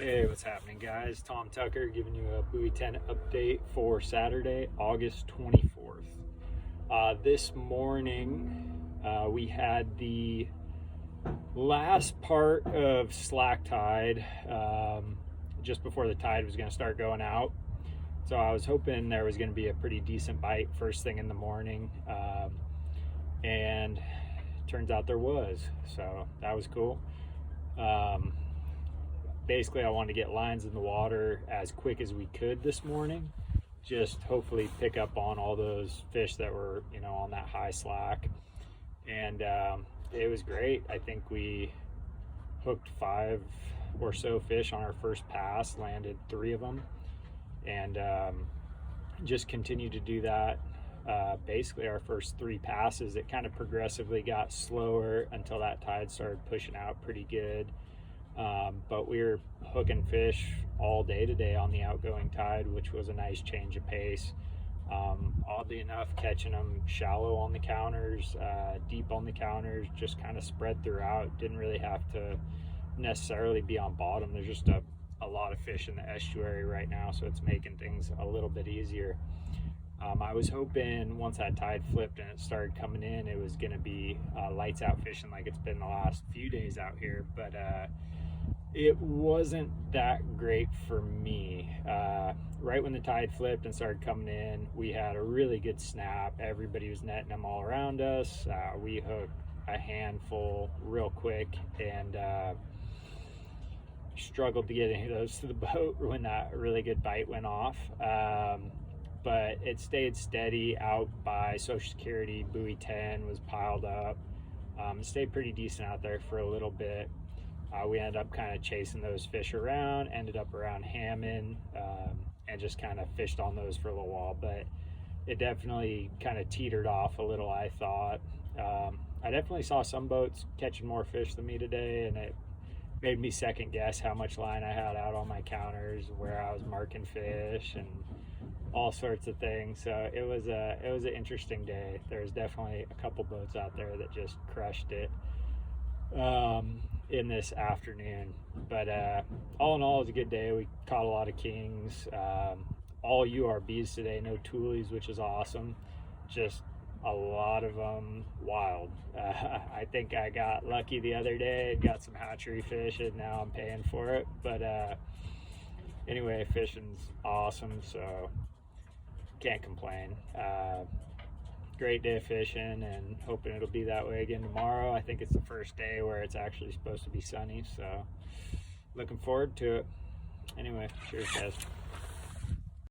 Hey, what's happening, guys? Tom Tucker giving you a Buoy 10 update for Saturday, August 24th. This morning, we had the last part of slack tide just before the tide was going to start going out. So I was hoping there was going to be a pretty decent bite first thing in the morning, and turns out there was. So that was cool. Basically, I wanted to get lines in the water as quick as we could this morning, just hopefully pick up on all those fish that were, on that high slack. And it was great. I think we hooked 5 or so fish on our first pass, landed 3 of them, and just continued to do that. Basically, our first 3 passes, it kind of progressively got slower until that tide started pushing out pretty good. But we were hooking fish all day today on the outgoing tide, which was a nice change of pace. Oddly enough, catching them shallow on the counters, deep on the counters, just kind of spread throughout. Didn't really have to necessarily be on bottom. There's just a lot of fish in the estuary right now, so it's making things a little bit easier. I was hoping once that tide flipped and it started coming in, it was going to be lights out fishing like it's been the last few days out here, but it wasn't that great for me. Right when the tide flipped and started coming in, we had a really good snap. Everybody was netting them all around us. We hooked a handful real quick and struggled to get any of those to the boat when that really good bite went off. But it stayed steady out by Social Security. Buoy 10 was piled up. It stayed pretty decent out there for a little bit. We ended up kind of chasing those fish around, ended up around Hammond, and just kind of fished on those for a little while. But it definitely kind of teetered off a little, I thought. I definitely saw some boats catching more fish than me today, and it made me second guess how much line I had out on my counters, where I was marking fish, and all sorts of things. So it was an interesting day. There's definitely a couple boats out there that just crushed it in this afternoon, but all in all, it was a good day. We caught a lot of kings, all URBs today, no toolies, which is awesome. Just a lot of them wild. I think I got lucky the other day, got some hatchery fish, and now I'm paying for it. But anyway, fishing's awesome, so can't complain. Great day of fishing, and hoping it'll be that way again tomorrow. I think it's the first day where it's actually supposed to be sunny, so looking forward to it. Anyway, cheers, guys.